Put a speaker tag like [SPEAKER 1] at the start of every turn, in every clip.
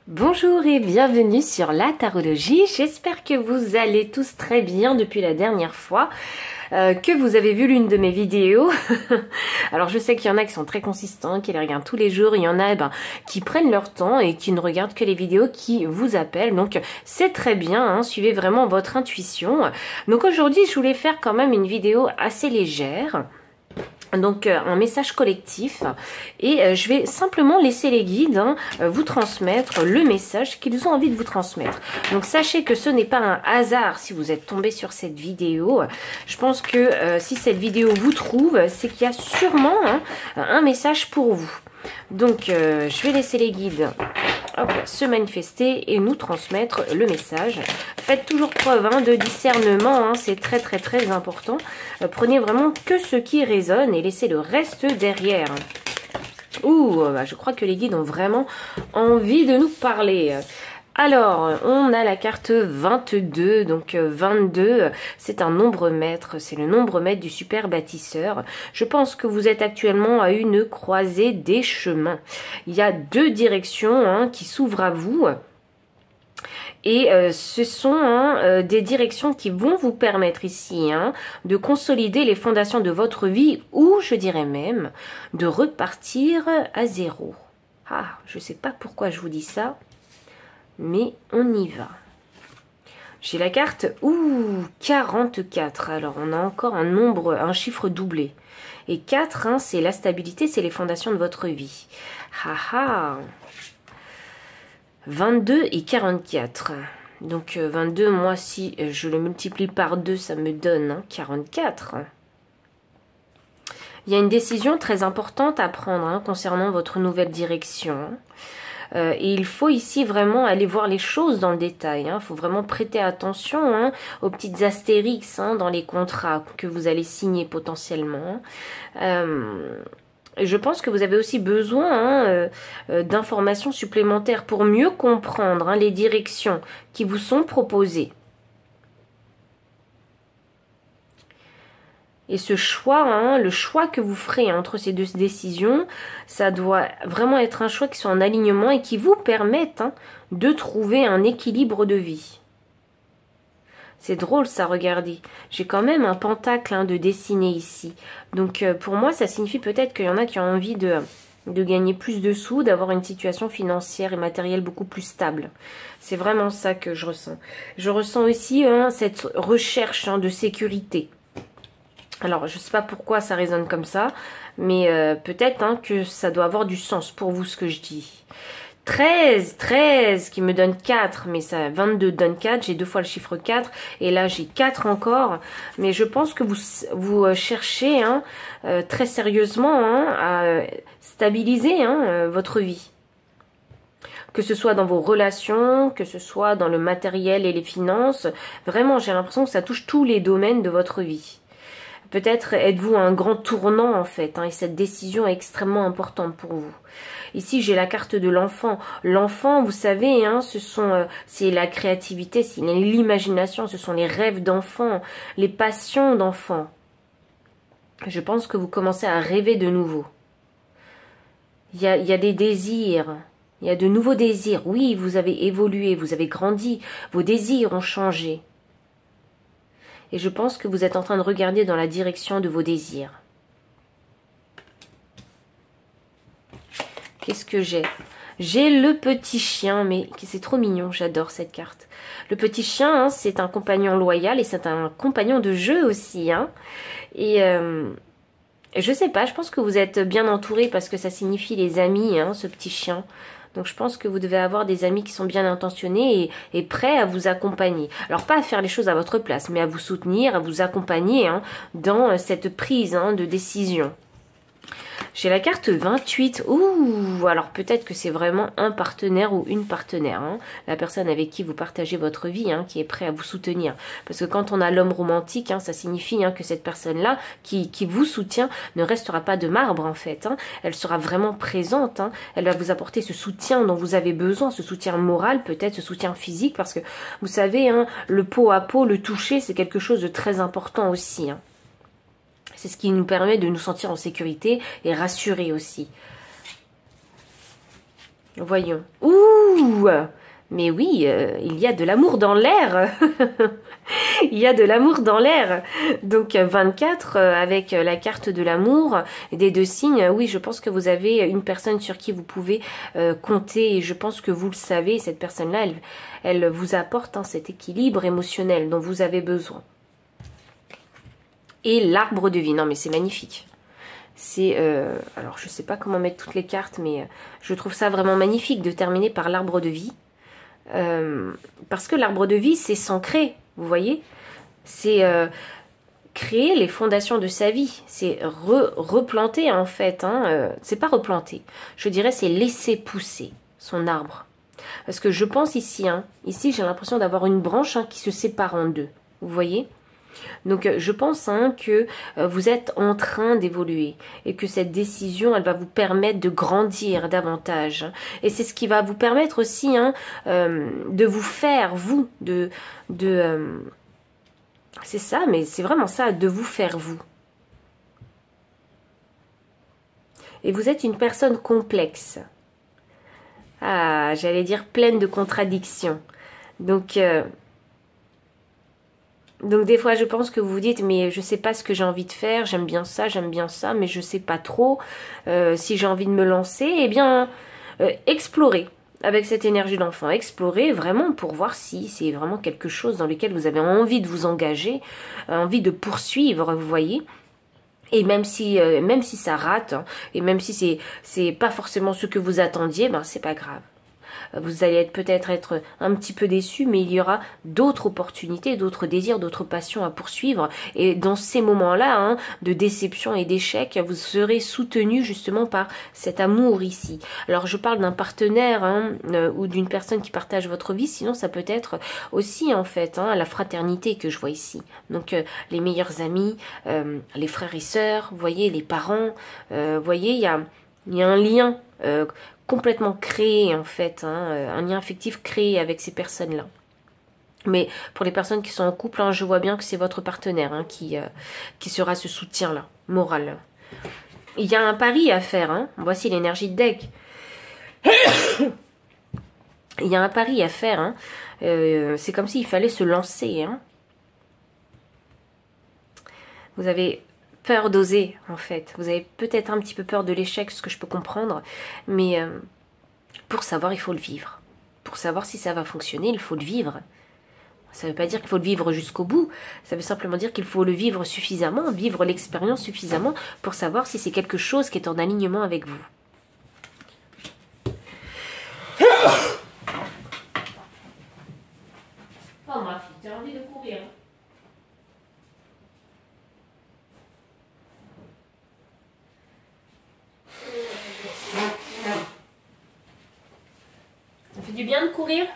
[SPEAKER 1] Bonjour et bienvenue sur la tarologie. J'espère que vous allez tous très bien depuis la dernière fois, que vous avez vu l'une de mes vidéos. Alors je sais qu'il y en a qui sont très consistants, qui les regardent tous les jours, il y en a qui prennent leur temps et qui ne regardent que les vidéos qui vous appellent. Donc c'est très bien, hein, suivez vraiment votre intuition. Donc aujourd'hui je voulais faire quand même une vidéo assez légère. Donc un message collectif et je vais simplement laisser les guides vous transmettre le message qu'ils ont envie de vous transmettre. Donc sachez que ce n'est pas un hasard si vous êtes tombé sur cette vidéo. Je pense que si cette vidéo vous trouve, c'est qu'il y a sûrement un message pour vous. Donc je vais laisser les guides se manifester et nous transmettre le message. Faites toujours preuve de discernement, c'est très important. Prenez vraiment que ce qui résonne et laissez le reste derrière. Ouh, je crois que les guides ont vraiment envie de nous parler. Alors, on a la carte 22, donc 22, c'est un nombre maître, c'est le nombre maître du super bâtisseur. Je pense que vous êtes actuellement à une croisée des chemins. Il y a deux directions qui s'ouvrent à vous. Et ce sont des directions qui vont vous permettre ici de consolider les fondations de votre vie ou, je dirais même, de repartir à zéro. Ah, je ne sais pas pourquoi je vous dis ça, mais on y va. J'ai la carte 44. Alors, on a encore un chiffre doublé. Et 4, c'est la stabilité, c'est les fondations de votre vie. Ah 22 et 44. Donc 22, moi si je le multiplie par 2, ça me donne 44. Il y a une décision très importante à prendre concernant votre nouvelle direction. Et il faut ici vraiment aller voir les choses dans le détail. Il faut vraiment prêter attention aux petites astérix dans les contrats que vous allez signer potentiellement. Je pense que vous avez aussi besoin d'informations supplémentaires pour mieux comprendre les directions qui vous sont proposées. Et ce choix, le choix que vous ferez entre ces deux décisions, ça doit vraiment être un choix qui soit en alignement et qui vous permette de trouver un équilibre de vie. C'est drôle ça, regardez. J'ai quand même un pentacle de dessiner ici. Donc pour moi, ça signifie peut-être qu'il y en a qui ont envie de gagner plus de sous, d'avoir une situation financière et matérielle beaucoup plus stable. C'est vraiment ça que je ressens. Je ressens aussi cette recherche de sécurité. Alors, je ne sais pas pourquoi ça résonne comme ça, mais peut-être que ça doit avoir du sens pour vous ce que je dis. 13 qui me donne 4, mais ça 22 donne 4, j'ai deux fois le chiffre 4 et là j'ai 4 encore, mais je pense que vous cherchez très sérieusement à stabiliser votre vie. Que ce soit dans vos relations, que ce soit dans le matériel et les finances, vraiment j'ai l'impression que ça touche tous les domaines de votre vie. Peut-être êtes-vous à un grand tournant en fait, et cette décision est extrêmement importante pour vous. Ici, j'ai la carte de l'enfant. L'enfant, vous savez, c'est la créativité, c'est l'imagination, ce sont les rêves d'enfant, les passions d'enfant. Je pense que vous commencez à rêver de nouveau. Il y a des désirs, il y a de nouveaux désirs. Oui, vous avez évolué, vous avez grandi, vos désirs ont changé. Et je pense que vous êtes en train de regarder dans la direction de vos désirs. Qu'est-ce que j'ai? J'ai le petit chien, mais c'est trop mignon, j'adore cette carte. Le petit chien, c'est un compagnon loyal et c'est un compagnon de jeu aussi. Et je sais pas, je pense que vous êtes bien entouré parce que ça signifie les amis, ce petit chien. Donc je pense que vous devez avoir des amis qui sont bien intentionnés et prêts à vous accompagner. Alors pas à faire les choses à votre place, mais à vous soutenir, à vous accompagner dans cette prise de décision. J'ai la carte 28. Ouh, alors peut-être que c'est vraiment un partenaire ou une partenaire. La personne avec qui vous partagez votre vie, qui est prêt à vous soutenir. Parce que quand on a l'homme romantique, ça signifie que cette personne-là qui vous soutient ne restera pas de marbre en fait. Elle sera vraiment présente. Elle va vous apporter ce soutien dont vous avez besoin, ce soutien moral, peut-être ce soutien physique. Parce que vous savez, le peau à peau, le toucher, c'est quelque chose de très important aussi. C'est ce qui nous permet de nous sentir en sécurité et rassurés aussi. Voyons. Ouh! Mais oui, il y a de l'amour dans l'air. Il y a de l'amour dans l'air. Donc 24 avec la carte de l'amour des deux signes. Oui, je pense que vous avez une personne sur qui vous pouvez compter. Et je pense que vous le savez, cette personne-là, elle vous apporte cet équilibre émotionnel dont vous avez besoin. Et l'arbre de vie. Non, mais c'est magnifique. C'est, alors je sais pas comment mettre toutes les cartes, mais je trouve ça vraiment magnifique de terminer par l'arbre de vie. Parce que l'arbre de vie, c'est s'ancrer, vous voyez. C'est créer les fondations de sa vie. C'est replanter, en fait. C'est pas replanter. Je dirais, c'est laisser pousser son arbre. Parce que je pense ici, ici j'ai l'impression d'avoir une branche qui se sépare en deux. Vous voyez ? Donc je pense que vous êtes en train d'évoluer et que cette décision, elle va vous permettre de grandir davantage. Et c'est ce qui va vous permettre aussi de vous faire, vous, c'est ça, mais c'est vraiment ça, de vous faire vous. Et vous êtes une personne complexe. Ah, j'allais dire pleine de contradictions. Donc des fois je pense que vous vous dites mais je sais pas ce que j'ai envie de faire, j'aime bien ça, mais je sais pas trop si j'ai envie de me lancer. Eh bien explorez avec cette énergie d'enfant, explorez vraiment pour voir si c'est vraiment quelque chose dans lequel vous avez envie de vous engager, envie de poursuivre, vous voyez. Et même si ça rate, et même si c'est pas forcément ce que vous attendiez, ben c'est pas grave. Vous allez peut-être être un petit peu déçu, mais il y aura d'autres opportunités, d'autres désirs, d'autres passions à poursuivre. Et dans ces moments-là, de déception et d'échec, vous serez soutenu justement par cet amour ici. Alors je parle d'un partenaire ou d'une personne qui partage votre vie, sinon ça peut être aussi en fait la fraternité que je vois ici. Donc les meilleurs amis, les frères et sœurs, vous voyez, les parents, vous voyez, il y a un lien complètement créé en fait, un lien affectif créé avec ces personnes-là. Mais pour les personnes qui sont en couple, je vois bien que c'est votre partenaire qui sera ce soutien-là, moral. Il y a un pari à faire, voici l'énergie de deck. Il y a un pari à faire, c'est comme s'il fallait se lancer. Vous avez peur d'oser, en fait. Vous avez peut-être un petit peu peur de l'échec, ce que je peux comprendre. Mais pour savoir, il faut le vivre. Pour savoir si ça va fonctionner, il faut le vivre. Ça ne veut pas dire qu'il faut le vivre jusqu'au bout. Ça veut simplement dire qu'il faut le vivre suffisamment, vivre l'expérience suffisamment pour savoir si c'est quelque chose qui est en alignement avec vous. Oh ma fille, tu as envie de courir. Ça fait du bien de courir.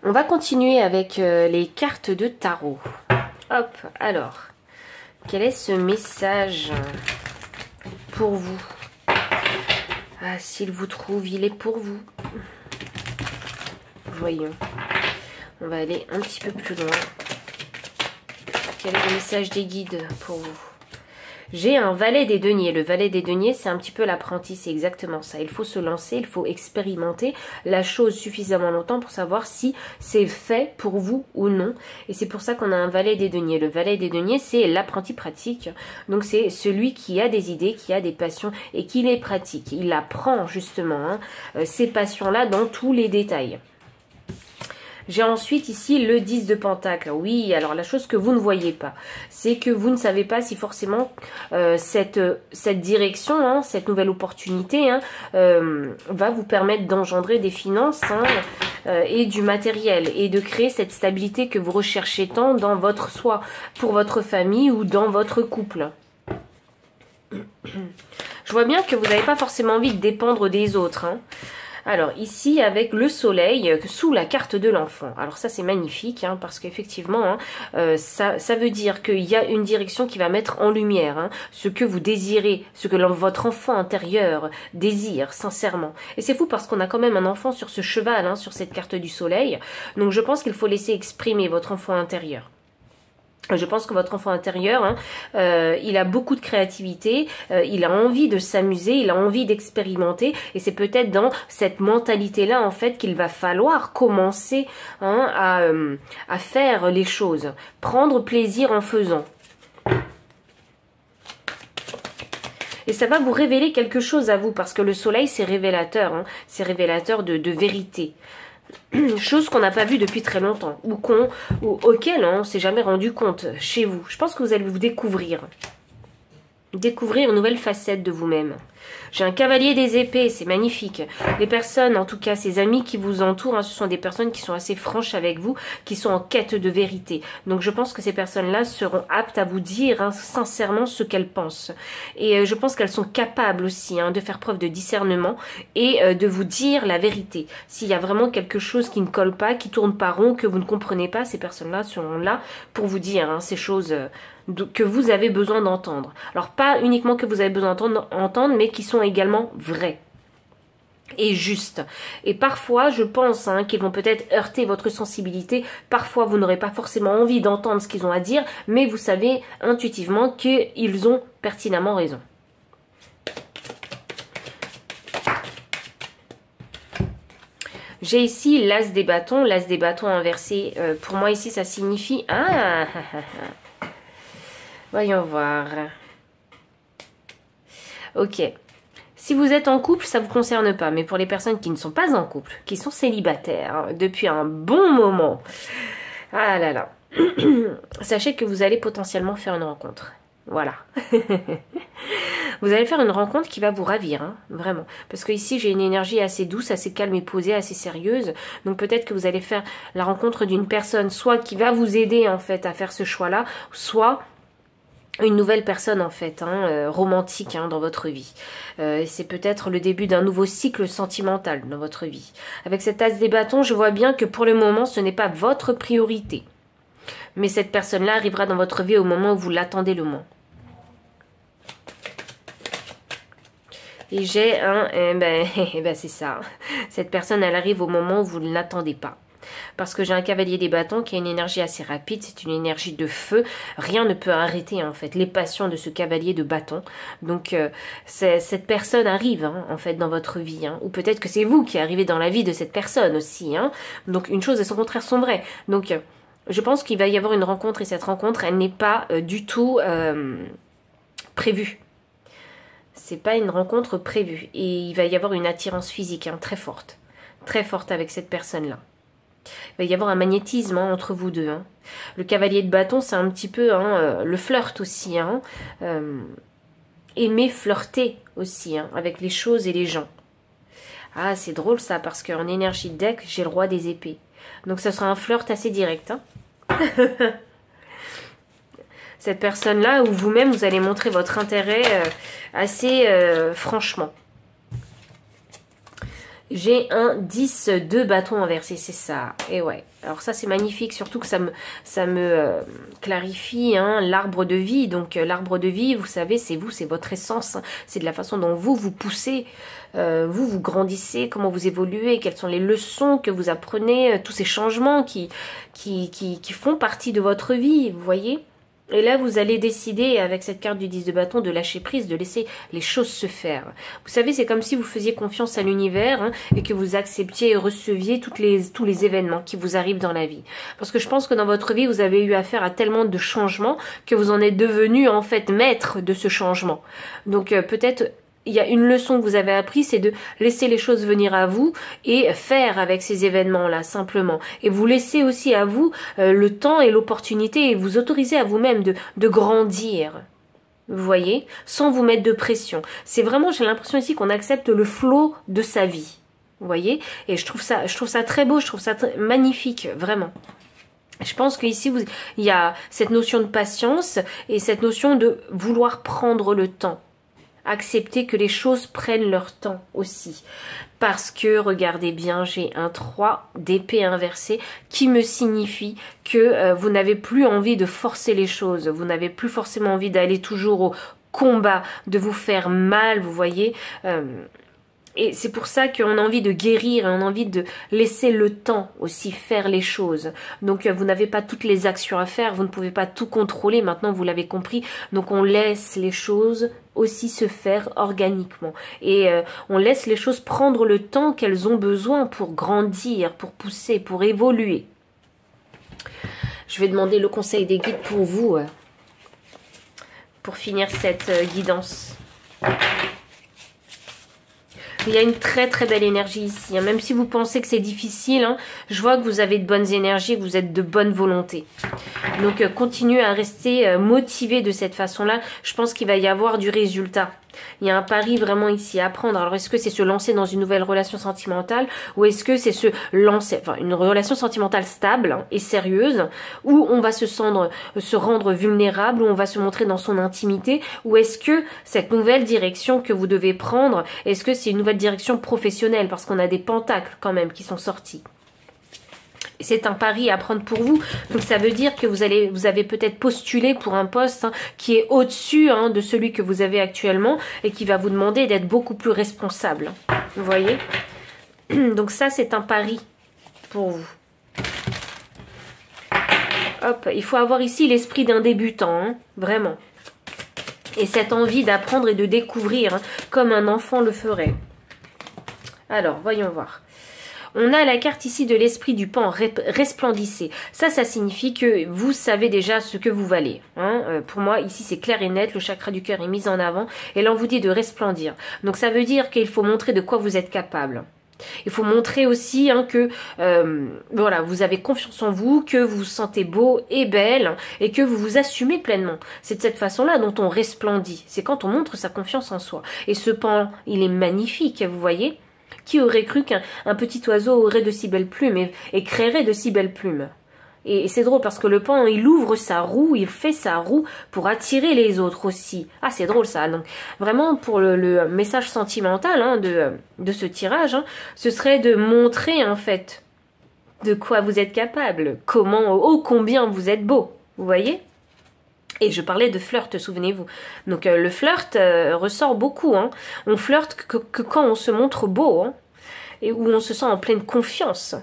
[SPEAKER 1] On va continuer avec les cartes de tarot. Hop, alors, quel est ce message pour vous? Ah, s'il vous trouve, il est pour vous. Voyons. On va aller un petit peu plus loin. Quel est le message des guides pour vous? J'ai un valet des deniers. Le valet des deniers, c'est un petit peu l'apprenti, c'est exactement ça. Il faut se lancer, il faut expérimenter la chose suffisamment longtemps pour savoir si c'est fait pour vous ou non. Et c'est pour ça qu'on a un valet des deniers. Le valet des deniers, c'est l'apprenti pratique. Donc c'est celui qui a des idées, qui a des passions et qui les pratique. Il apprend justement ces passions-là dans tous les détails. J'ai ensuite ici le 10 de Pentacle. Oui, alors la chose que vous ne voyez pas, c'est que vous ne savez pas si forcément cette direction, cette nouvelle opportunité va vous permettre d'engendrer des finances et du matériel et de créer cette stabilité que vous recherchez tant dans votre soi, pour votre famille ou dans votre couple. Je vois bien que vous n'avez pas forcément envie de dépendre des autres. Alors ici avec le soleil sous la carte de l'enfant. Alors ça c'est magnifique hein, parce qu'effectivement hein, ça veut dire qu'il y a une direction qui va mettre en lumière hein, ce que vous désirez, ce que votre enfant intérieur désire sincèrement. Et c'est fou parce qu'on a quand même un enfant sur ce cheval, hein, sur cette carte du soleil. Donc je pense qu'il faut laisser exprimer votre enfant intérieur. Je pense que votre enfant intérieur, hein, il a beaucoup de créativité, il a envie de s'amuser, il a envie d'expérimenter, et c'est peut-être dans cette mentalité-là, en fait, qu'il va falloir commencer hein, à faire les choses, prendre plaisir en faisant. Et ça va vous révéler quelque chose à vous, parce que le soleil, c'est révélateur, hein, c'est révélateur de vérité. Chose qu'on n'a pas vue depuis très longtemps, ou auquel on ne s'est jamais rendu compte chez vous. Je pense que vous allez vous découvrir une nouvelle facette de vous-même. J'ai un cavalier des épées, c'est magnifique. Les personnes, en tout cas ces amis qui vous entourent, hein, ce sont des personnes qui sont assez franches avec vous, qui sont en quête de vérité. Donc je pense que ces personnes-là seront aptes à vous dire hein, sincèrement ce qu'elles pensent. Et je pense qu'elles sont capables aussi hein, de faire preuve de discernement et de vous dire la vérité. S'il y a vraiment quelque chose qui ne colle pas, qui tourne pas rond, que vous ne comprenez pas, ces personnes-là seront là pour vous dire hein, ces choses que vous avez besoin d'entendre. Alors pas uniquement que vous avez besoin d'entendre, mais qui sont également vraies et justes. Et parfois, je pense hein, qu'ils vont peut-être heurter votre sensibilité. Parfois, vous n'aurez pas forcément envie d'entendre ce qu'ils ont à dire, mais vous savez intuitivement qu'ils ont pertinemment raison. J'ai ici l'as des bâtons inversé. Pour moi ici, ça signifie... Ah, voyons voir. Ok. Si vous êtes en couple, ça ne vous concerne pas. Mais pour les personnes qui ne sont pas en couple, qui sont célibataires hein, depuis un bon moment, ah là là, sachez que vous allez potentiellement faire une rencontre. Voilà. Vous allez faire une rencontre qui va vous ravir, hein, vraiment. Parce que ici, j'ai une énergie assez douce, assez calme et posée, assez sérieuse. Donc peut-être que vous allez faire la rencontre d'une personne, soit qui va vous aider en fait à faire ce choix-là, soit une nouvelle personne en fait, hein, romantique hein, dans votre vie. C'est peut-être le début d'un nouveau cycle sentimental dans votre vie. Avec cette as des bâtons, je vois bien que pour le moment, ce n'est pas votre priorité. Mais cette personne-là arrivera dans votre vie au moment où vous l'attendez le moins. Et j'ai un... c'est ça. Cette personne, elle arrive au moment où vous ne l'attendez pas. Parce que j'ai un cavalier des bâtons qui a une énergie assez rapide, c'est une énergie de feu. Rien ne peut arrêter en fait les passions de ce cavalier de bâton. Donc cette personne arrive hein, en fait dans votre vie. Hein. Ou peut-être que c'est vous qui arrivez dans la vie de cette personne aussi. Hein. Donc une chose et son contraire sont vraies. Donc je pense qu'il va y avoir une rencontre et cette rencontre, elle n'est pas du tout prévue. C'est pas une rencontre prévue. Et il va y avoir une attirance physique hein, très forte avec cette personne-là. Il va y avoir un magnétisme hein, entre vous deux. Hein. Le cavalier de bâton, c'est un petit peu hein, le flirt aussi. Hein. Aimer flirter aussi hein, avec les choses et les gens. Ah, c'est drôle ça, parce qu'en énergie de deck, j'ai le roi des épées. Donc ça sera un flirt assez direct. Hein. Cette personne-là, où vous-même, vous allez montrer votre intérêt assez franchement. J'ai un 10 de bâton inversé, c'est ça. Et ouais, alors ça c'est magnifique, surtout que ça me clarifie hein, l'arbre de vie. Donc l'arbre de vie, vous savez, c'est vous, c'est votre essence. Hein. C'est de la façon dont vous poussez, vous grandissez, comment vous évoluez, quelles sont les leçons que vous apprenez, tous ces changements qui font partie de votre vie, vous voyez. Et là, vous allez décider, avec cette carte du 10 de bâton, de lâcher prise, de laisser les choses se faire. Vous savez, c'est comme si vous faisiez confiance à l'univers hein, et que vous acceptiez et receviez tous les événements qui vous arrivent dans la vie. Parce que je pense que dans votre vie, vous avez eu affaire à tellement de changements que vous en êtes devenu en fait maître de ce changement. Donc peut-être... Il y a une leçon que vous avez apprise, c'est de laisser les choses venir à vous et faire avec ces événements-là, simplement. Et vous laissez aussi à vous le temps et l'opportunité et vous autorisez à vous-même de grandir. Vous voyez, sans vous mettre de pression. C'est vraiment, j'ai l'impression ici qu'on accepte le flot de sa vie. Vous voyez, et je trouve ça très beau, je trouve ça magnifique, vraiment. Je pense qu'ici, il y a cette notion de patience et cette notion de vouloir prendre le temps. accepter que les choses prennent leur temps aussi. Parce que, regardez bien, j'ai un 3 d'épée inversée qui me signifie que vous n'avez plus envie de forcer les choses. Vous n'avez plus forcément envie d'aller toujours au combat, de vous faire mal, vous voyez. Et c'est pour ça qu'on a envie de guérir, on a envie de laisser le temps aussi faire les choses. Donc vous n'avez pas toutes les actions à faire, vous ne pouvez pas tout contrôler, maintenant vous l'avez compris. Donc on laisse les choses aussi se faire organiquement. Et on laisse les choses prendre le temps qu'elles ont besoin pour grandir, pour pousser, pour évoluer. Je vais demander le conseil des guides pour vous, pour finir cette guidance. Il y a une très très belle énergie ici, hein. Même si vous pensez que c'est difficile, hein, je vois que vous avez de bonnes énergies, que vous êtes de bonne volonté. Donc continuez à rester motivé de cette façon-là. Je pense qu'il va y avoir du résultat. Il y a un pari vraiment ici à prendre. Alors est-ce que c'est se lancer dans une nouvelle relation sentimentale ou est-ce que c'est se lancer, enfin une relation sentimentale stable, hein, et sérieuse, où on va se rendre vulnérable, où on va se montrer dans son intimité, ou est-ce que cette nouvelle direction que vous devez prendre, est-ce que c'est une nouvelle direction professionnelle parce qu'on a des pentacles quand même qui sont sortis. C'est un pari à prendre pour vous. Donc ça veut dire que vous avez peut-être postulé pour un poste, hein, qui est au-dessus, hein, de celui que vous avez actuellement et qui va vous demander d'être beaucoup plus responsable. Vous voyez? Donc ça, c'est un pari pour vous. Hop, il faut avoir ici l'esprit d'un débutant, hein, vraiment. Et cette envie d'apprendre et de découvrir, hein, comme un enfant le ferait. Alors, voyons voir. On a la carte ici de l'esprit du pan, resplendissez. Ça signifie que vous savez déjà ce que vous valez. Hein. Pour moi, ici, c'est clair et net. Le chakra du cœur est mis en avant. Et là, on vous dit de resplendir. Donc, ça veut dire qu'il faut montrer de quoi vous êtes capable. Il faut montrer aussi, hein, que voilà, vous avez confiance en vous, que vous vous sentez beau et belle et que vous vous assumez pleinement. C'est de cette façon-là dont on resplendit. C'est quand on montre sa confiance en soi. Et ce pan, il est magnifique, vous voyez. Qui aurait cru qu'un petit oiseau aurait de si belles plumes et créerait de si belles plumes? Et c'est drôle parce que le pan, il ouvre sa roue, il fait sa roue pour attirer les autres aussi. Ah, c'est drôle ça. Donc vraiment, pour le message sentimental, hein, de ce tirage, hein, ce serait de montrer en fait de quoi vous êtes capable, comment, ô combien vous êtes beau. Vous voyez? Et je parlais de flirt, souvenez-vous. Donc le flirt ressort beaucoup. Hein. On flirte que quand on se montre beau, hein, et où on se sent en pleine confiance.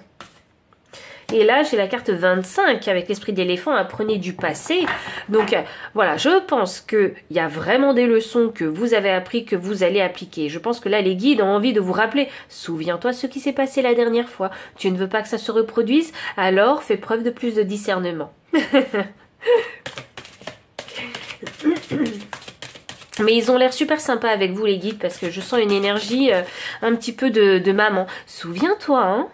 [SPEAKER 1] Et là, j'ai la carte 25 avec l'esprit d'éléphant, apprenez du passé. Donc voilà, je pense qu'il y a vraiment des leçons que vous avez appris, que vous allez appliquer. Je pense que là, les guides ont envie de vous rappeler, souviens-toi ce qui s'est passé la dernière fois. Tu ne veux pas que ça se reproduise, alors fais preuve de plus de discernement. Mais ils ont l'air super sympas avec vous les guides parce que je sens une énergie un petit peu de maman. Souviens-toi, hein.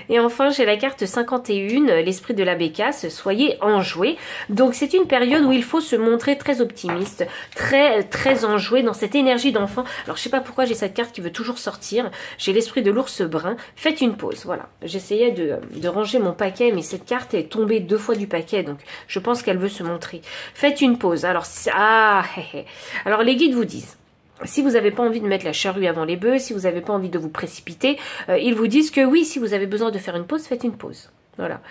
[SPEAKER 1] Et enfin, j'ai la carte 51, l'esprit de la bécasse, soyez enjoué. Donc, c'est une période où il faut se montrer très optimiste, très enjoué dans cette énergie d'enfant. Alors, je sais pas pourquoi j'ai cette carte qui veut toujours sortir. J'ai l'esprit de l'ours brun. Faites une pause, voilà. J'essayais de ranger mon paquet, mais cette carte est tombée 2 fois du paquet, donc je pense qu'elle veut se montrer. Faites une pause. Alors, alors les guides vous disent, si vous n'avez pas envie de mettre la charrue avant les bœufs, si vous n'avez pas envie de vous précipiter, ils vous disent que oui, si vous avez besoin de faire une pause, faites une pause. Voilà.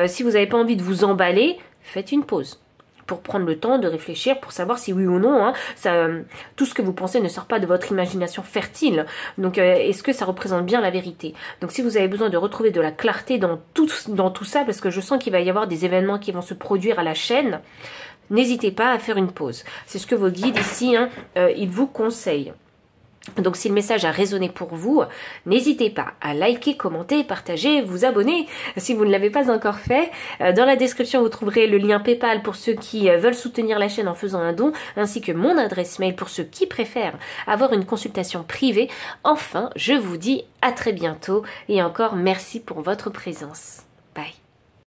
[SPEAKER 1] Si vous n'avez pas envie de vous emballer, faites une pause. Pour prendre le temps de réfléchir, pour savoir si oui ou non, hein, tout ce que vous pensez ne sort pas de votre imagination fertile. Donc, est-ce que ça représente bien la vérité? Donc, si vous avez besoin de retrouver de la clarté dans tout ça, parce que je sens qu'il va y avoir des événements qui vont se produire à la chaîne, n'hésitez pas à faire une pause. C'est ce que vos guides ici, hein, ils vous conseillent. Donc si le message a résonné pour vous, n'hésitez pas à liker, commenter, partager, vous abonner si vous ne l'avez pas encore fait. Dans la description, vous trouverez le lien PayPal pour ceux qui veulent soutenir la chaîne en faisant un don, ainsi que mon adresse mail pour ceux qui préfèrent avoir une consultation privée. Enfin, je vous dis à très bientôt et encore merci pour votre présence. Bye.